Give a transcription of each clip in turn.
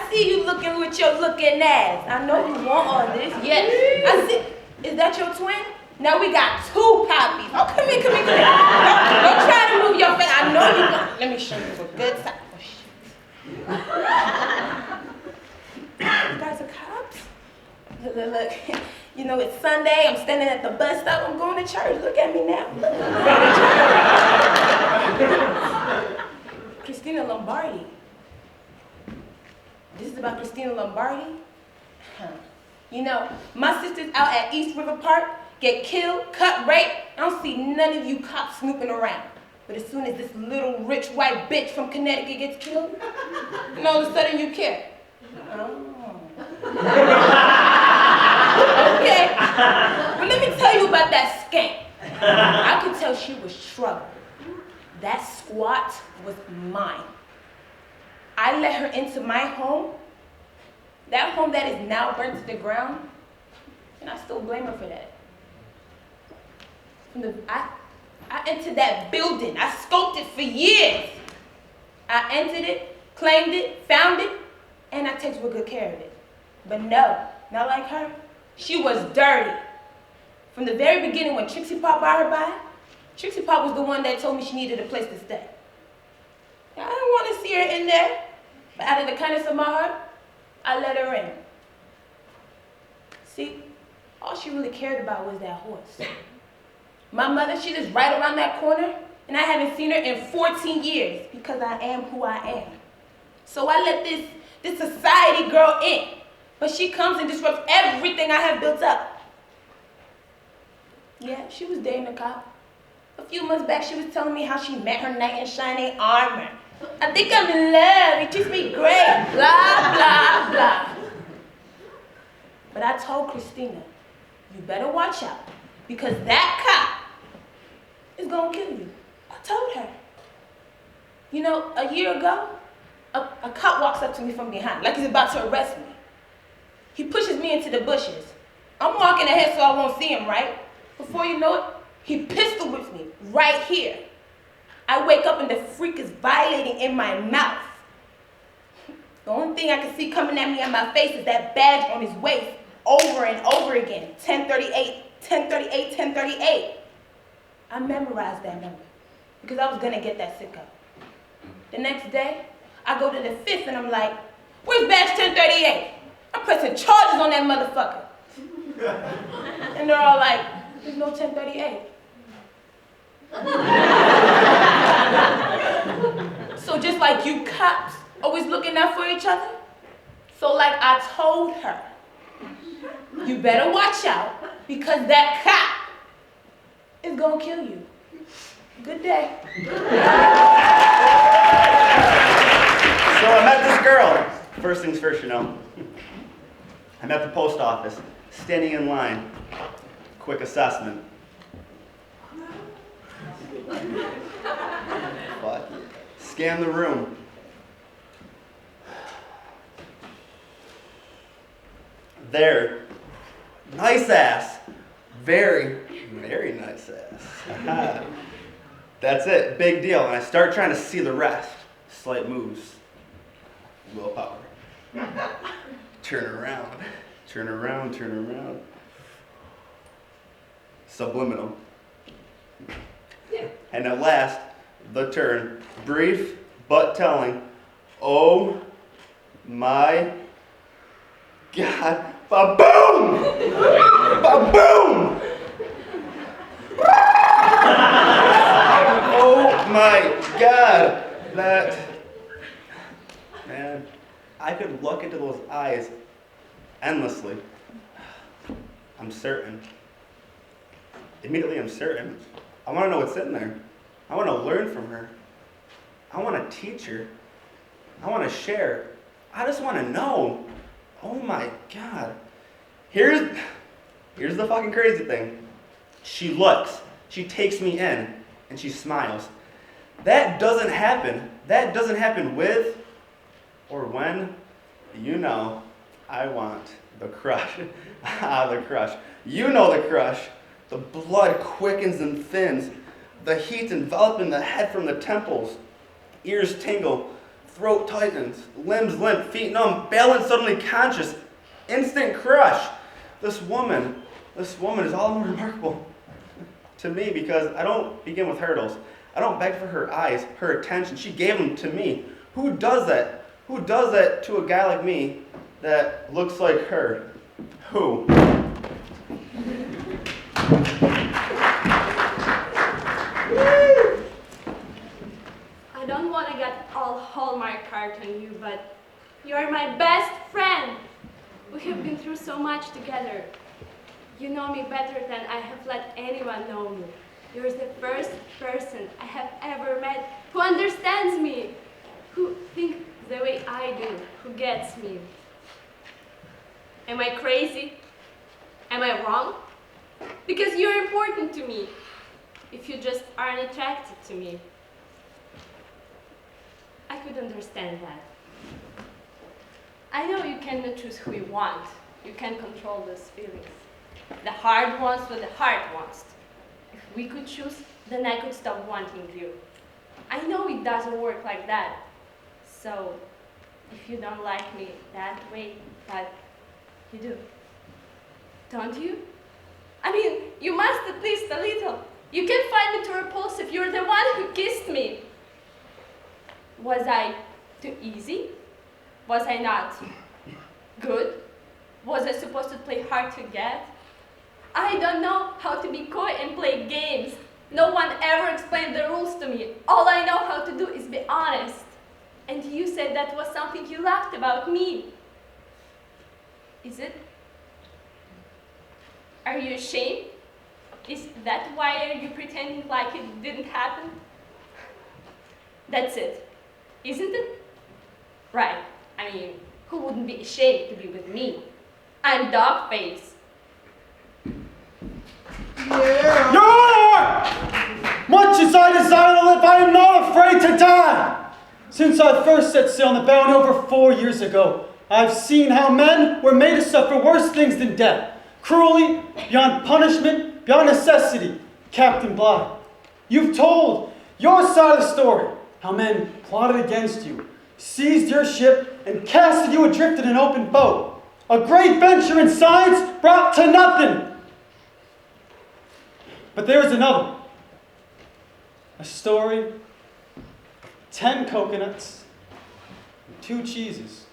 see you looking with your looking ass. I know you want all this. Yes. I see. Is that your twin? Now we got 2 poppies. Oh, come here. Don't try to move your face. I know you want. Let me show you a good side. Oh, shit. You guys are cops? Look. You know, it's Sunday. I'm standing at the bus stop. I'm going to church. Look at me now. Christina Lombardi. This is about Christina Lombardi? You know, my sisters out at East River Park get killed, cut, raped. I don't see none of you cops snooping around. But as soon as this little rich white bitch from Connecticut gets killed, and all of a sudden you care. Oh. Okay. Well, let me tell you about that skank. I could tell she was trouble. That squat was mine. I let her into my home, that home that is now burnt to the ground, and I still blame her for that. I entered that building. I scoped it for years. I entered it, claimed it, found it, and I took good care of it. But no, not like her. She was dirty. From the very beginning when Trixie Pop brought her by, Trixie Pop was the one that told me she needed a place to stay. I didn't want to see her in there, but out of the kindness of my heart, I let her in. See, all she really cared about was that horse. My mother, she lives right around that corner, and I haven't seen her in 14 years because I am who I am. So I let this society girl in, but she comes and disrupts everything I have built up. Yeah, she was dating a cop. A few months back, she was telling me how she met her knight in shining armor. I think I'm in love, he treats me great, blah, blah, blah. But I told Christina, you better watch out, because that cop is gonna kill you. I told her. You know, a year ago, a cop walks up to me from behind, like he's about to arrest me. He pushes me into the bushes. I'm walking ahead so I won't see him, right? Before you know it, he pistol whips me right here. I wake up and the freak is violating in my mouth. The only thing I can see coming at me on my face is that badge on his waist over and over again. 1038, 1038, 1038. I memorized that number because I was gonna get that sick up. The next day, I go to the 5th and I'm like, where's badge 1038? I'm pressing charges on that motherfucker. And they're all like, there's no 1038. So just like you cops always looking out for each other, so like I told her, you better watch out because that cop is gonna kill you. Good day. So I met this girl. First things first, you know. I'm at the post office, standing in line. Quick assessment. What? Scan the room. There. Nice ass. Very, very nice ass. That's it. Big deal. And I start trying to see the rest. Slight moves. Willpower. Turn around. Turn around. Turn around. Subliminal. And at last, the turn. Brief, but telling. Oh my God. Ba-boom! Ba-boom! Oh my God. That, man, I could look into those eyes endlessly. I'm certain. Immediately I'm certain. I want to know what's in there. I want to learn from her. I want to teach her. I want to share. I just want to know. Oh my God. Here's the fucking crazy thing. She looks. She takes me in and she smiles. That doesn't happen. That doesn't happen with or when, you know, I want the crush. The crush. You know the crush. The blood quickens and thins. The heat enveloping the head from the temples. Ears tingle. throat tightens, limbs limp, feet numb, balance suddenly conscious, instant crush. This woman is all the more remarkable to me because I don't begin with hurdles. I don't beg for her eyes, her attention. She gave them to me. Who does that? Who does that to a guy like me that looks like her? Who? I don't want to get all Hallmark card on you, but you are my best friend. We have been through so much together. You know me better than I have let anyone know me. You're the first person I have ever met who understands me, who thinks the way I do, who gets me. Am I crazy? Am I wrong? Because you're important to me. If you just aren't attracted to me, I could understand that. I know you cannot choose who you want. You can't control those feelings. The heart wants what the heart wants. If we could choose, then I could stop wanting you. I know it doesn't work like that. So, if you don't like me that way, but you do, don't you? I mean, you must at least a little. You can find me too repulsive. You're the one who kissed me. Was I too easy? Was I not good? Was I supposed to play hard to get? I don't know how to be coy and play games. No one ever explained the rules to me. All I know how to do is be honest. And you said that was something you loved about me. Is it? Are you ashamed? Is that why are you pretending like it didn't happen? That's it, isn't it? Right. I mean, who wouldn't be ashamed to be with me? I'm Dogface. Yeah. Your Honor! Much as I desire to live, I am not afraid to die. Since I first set sail on the Bounty over 4 years ago, I've seen how men were made to suffer worse things than death. Cruelly, beyond punishment, beyond necessity. Captain Bligh, you've told your side of the story. How men plotted against you, seized your ship, and casted you adrift in an open boat. A great venture in science brought to nothing. But there is another. A story, 10 coconuts, and 2 cheeses.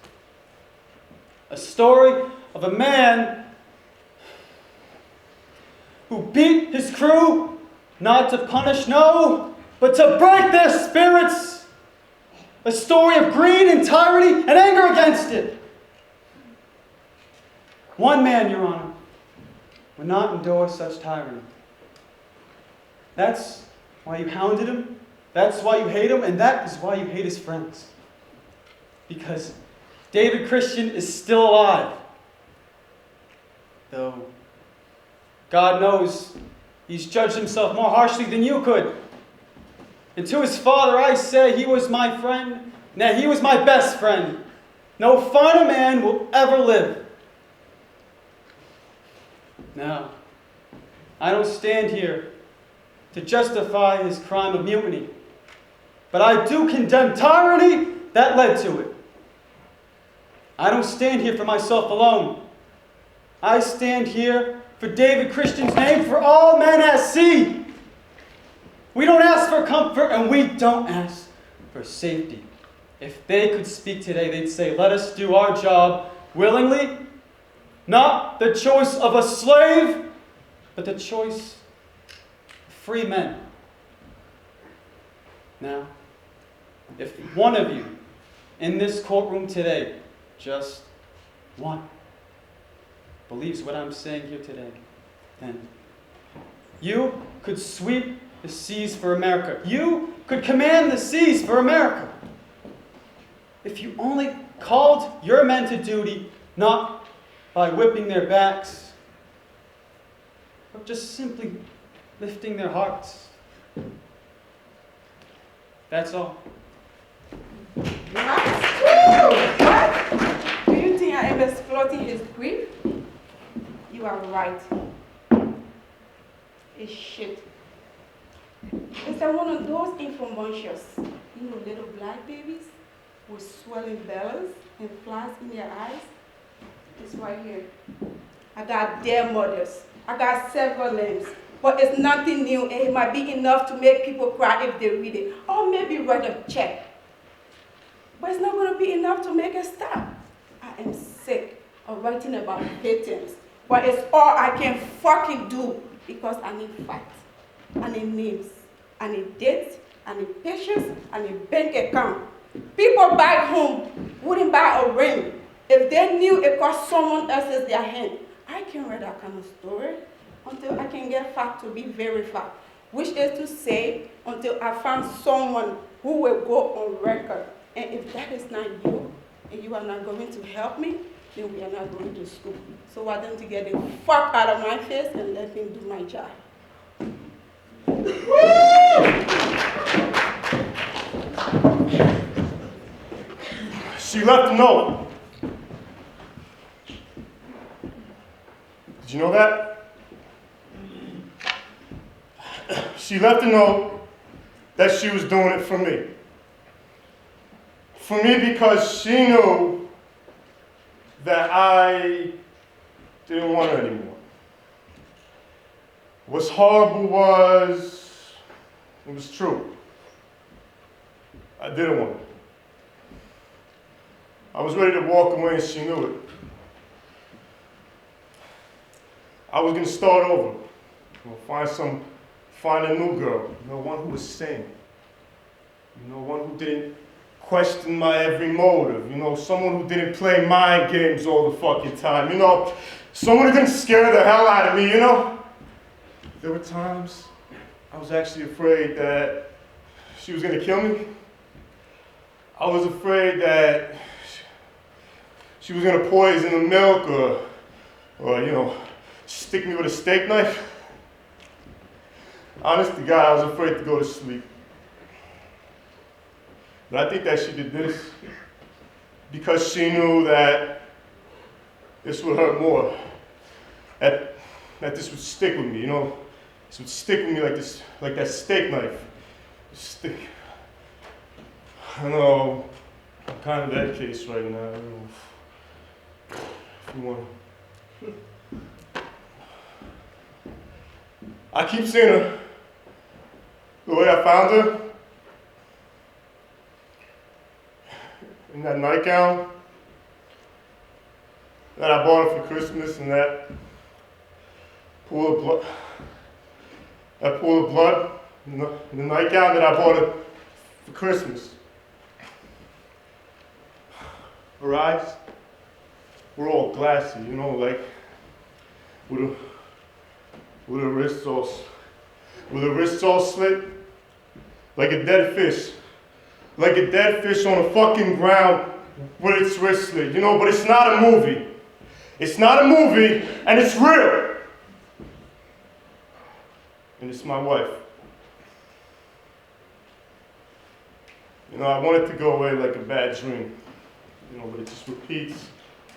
A story of a man who beat his crew, not to punish, no, but to break their spirits. A story of greed and tyranny and anger against it. One man, Your Honor, would not endure such tyranny. That's why you hounded him, that's why you hate him, and that is why you hate his friends. Because David Christian is still alive. Though God knows he's judged himself more harshly than you could. And to his father I say he was my friend, nay, he was my best friend. No finer man will ever live. Now, I don't stand here to justify his crime of mutiny, but I do condemn tyranny that led to it. I don't stand here for myself alone. I stand here for David Christian's name, for all men at sea. We don't ask for comfort and we don't ask for safety. If they could speak today, they'd say, let us do our job willingly, not the choice of a slave, but the choice of free men. Now, if one of you in this courtroom today, just one, believes what I'm saying here today, then you could sweep the seas for America. You could command the seas for America. If you only called your men to duty, not by whipping their backs, but just simply lifting their hearts. That's all. What? Do you think I am exploiting his grief? You are right. It's shit. It's like one of those infomercials, little black babies. with swelling bellies and flies in their eyes? It's right here. I got their mothers. I got several names. But it's nothing new, and it might be enough to make people cry if they read it. Or maybe write a check. But it's not going to be enough to make it stop. I am sick of writing about victims. But it's all I can fucking do because I need facts. I need names. I need dates. I need pictures. I need bank account. People back home wouldn't buy a ring if they knew it cost someone else's their hand. I can read that kind of story until I can get fact to be verified, which is to say, until I find someone who will go on record. And if that is not you, and you are not going to help me, then we are not going to school. So why don't you get the fuck out of my face and let me do my job? She left a note. Did you know that? She left a note that she was doing it for me. For me because she knew that I didn't want her anymore. What's horrible was, it was true. I didn't want her. I was ready to walk away and she knew it. I was gonna start over. Find a new girl, one who was sane. One who didn't question my every motive. Someone who didn't play mind games all the fucking time. Someone who didn't scare the hell out of me, There were times I was actually afraid that she was gonna kill me. I was afraid that she was gonna poison the milk or stick me with a steak knife. Honest to God, I was afraid to go to sleep. But I think that she did this because she knew that this would hurt more. That this would stick with me, This would stick with me like that steak knife. Stick. I know I'm kind of that case right now. If you want. I keep seeing her. The way I found her. In that nightgown that I bought her for Christmas, and that pool of blood. That pool of blood in the nightgown that I bought her for Christmas. Her eyes were all glassy, like with her wrists all slit, like a dead fish. Like a dead fish on the fucking ground with its wrist slit, but it's not a movie. It's not a movie, and it's real. And it's my wife. I want it to go away like a bad dream, but it just repeats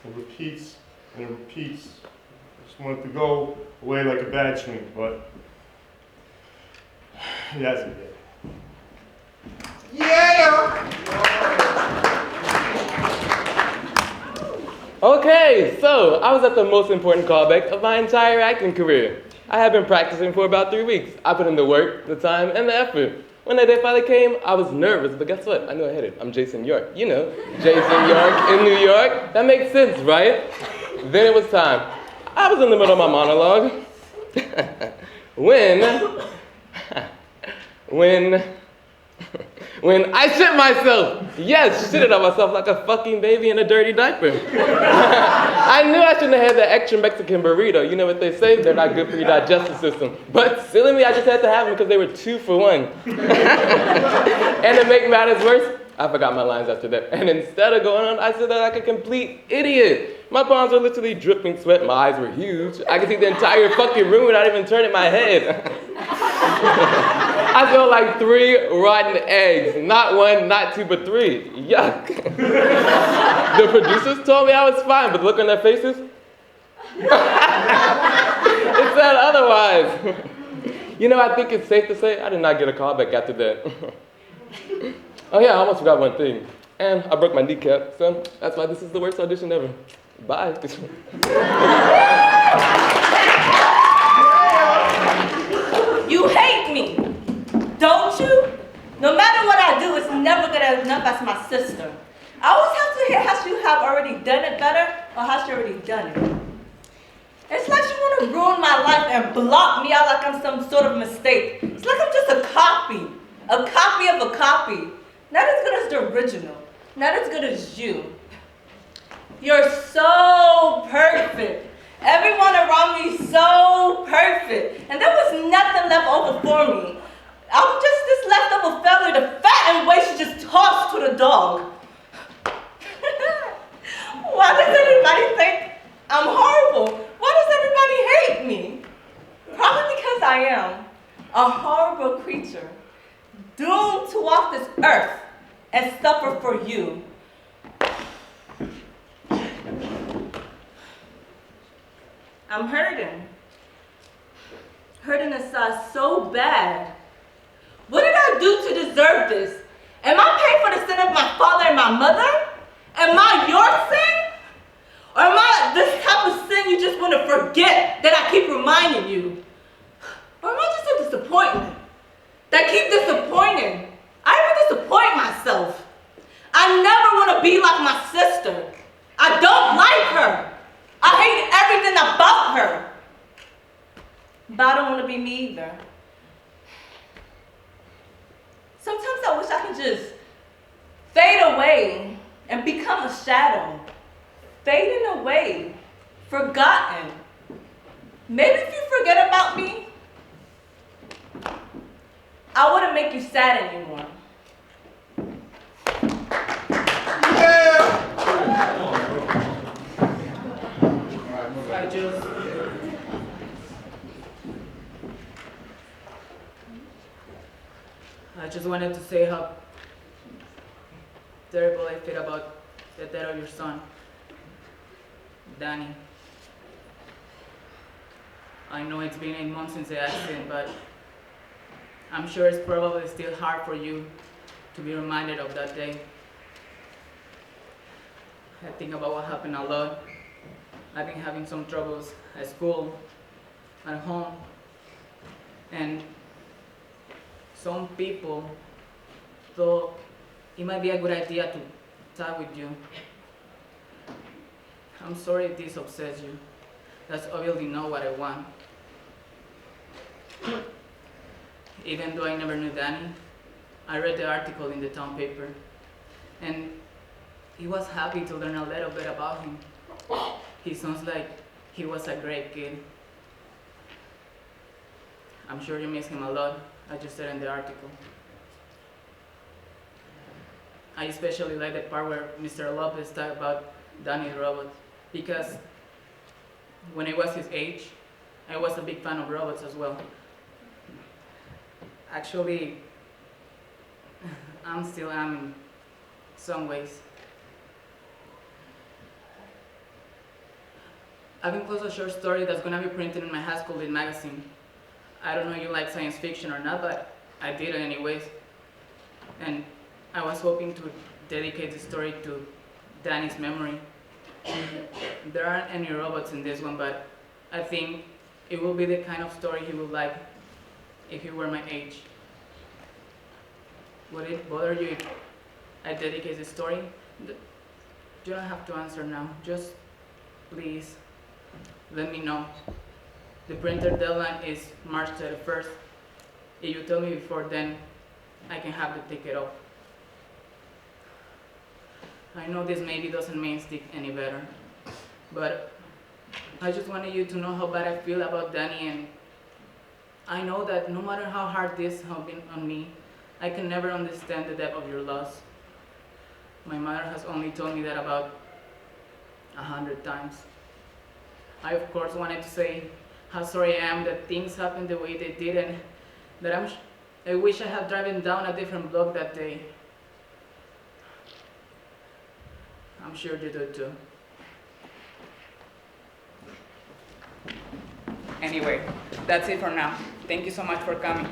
and repeats and repeats. I just want it to go away like a bad dream, but it hasn't yet. Okay, so I was at the most important callback of my entire acting career. I had been practicing for about 3 weeks. I put in the work, the time, and the effort. When that day finally came, I was nervous, but guess what? I knew I hit it. I'm Jason York. Jason York in New York. That makes sense, right? Then it was time. I was in the middle of my monologue. When I shit myself. Yes, shitted on myself like a fucking baby in a dirty diaper. I knew I shouldn't have had that extra Mexican burrito. You know what they say? They're not good for your digestive system. But silly me, I just had to have them because they were 2 for 1. And to make matters worse, I forgot my lines after that. And instead of going on, I said that like a complete idiot. My palms were literally dripping sweat. My eyes were huge. I could see the entire fucking room without even turning my head. I felt like 3 rotten eggs. Not 1, not 2, but 3. Yuck. The producers told me I was fine, but the look on their faces, it said otherwise. I think it's safe to say I did not get a call back after that. Oh yeah, I almost forgot one thing. And I broke my kneecap, so that's why this is the worst audition ever. Bye. You hate me, don't you? No matter what I do, it's never good enough as my sister. I always have to hear how you have already done it better or how she already done it. It's like she want to ruin my life and block me out like I'm some sort of mistake. It's like I'm just a copy of a copy. Not as good as the original, not as good as you. You're so perfect. Everyone around me is so perfect. And there was nothing left over for me. I'm just this leftover failure, the fat and waste you just tossed to the dog. Why does everybody think I'm horrible? Why does everybody hate me? Probably because I am a horrible creature, doomed to walk this earth and suffer for you. I'm hurting. Hurting inside so bad. What did I do to deserve this? Am I paying for the sin of my father and my mother? Am I your sin? Or am I this type of sin you just want to forget that I keep reminding you? Or am I just a disappointment that keep disappointing? I even disappoint myself. I never want to be like my sister. I don't like her. I hate everything about her. But I don't want to be me either. Sometimes I wish I could just fade away and become a shadow. Fading away, forgotten. Maybe if you forget about me, I wouldn't make you sad anymore. I just wanted to say how terrible I feel about the death of your son, Danny. I know it's been 8 months since the accident, but I'm sure it's probably still hard for you to be reminded of that day. I think about what happened a lot. I've been having some troubles at school, at home, and some people thought it might be a good idea to talk with you. I'm sorry if this upsets you. That's obviously not what I want. Even though I never knew Danny, I read the article in the town paper, and he was happy to learn a little bit about him. He sounds like he was a great kid. I'm sure you miss him a lot, as you said in the article. I especially like the part where Mr. Lopez talked about Danny's robot, because when I was his age, I was a big fan of robots as well. Actually, I'm still am in some ways. I've enclosed a short story that's gonna be printed in my high school lit magazine. I don't know if you like science fiction or not, but I did it anyways. And I was hoping to dedicate the story to Danny's memory. There aren't any robots in this one, but I think it will be the kind of story he would like if he were my age. Would it bother you if I dedicate the story? You don't have to answer now. Just please let me know. The printer deadline is March 31st. If you tell me before then, I can have the ticket off. I know this maybe doesn't make it any better, but I just wanted you to know how bad I feel about Danny, and I know that no matter how hard this has been on me, I can never understand the depth of your loss. My mother has only told me that about 100 times. I of course wanted to say how sorry I am that things happened the way they did, and that I wish I had driven down a different block that day. I'm sure you do too. Anyway, that's it for now. Thank you so much for coming.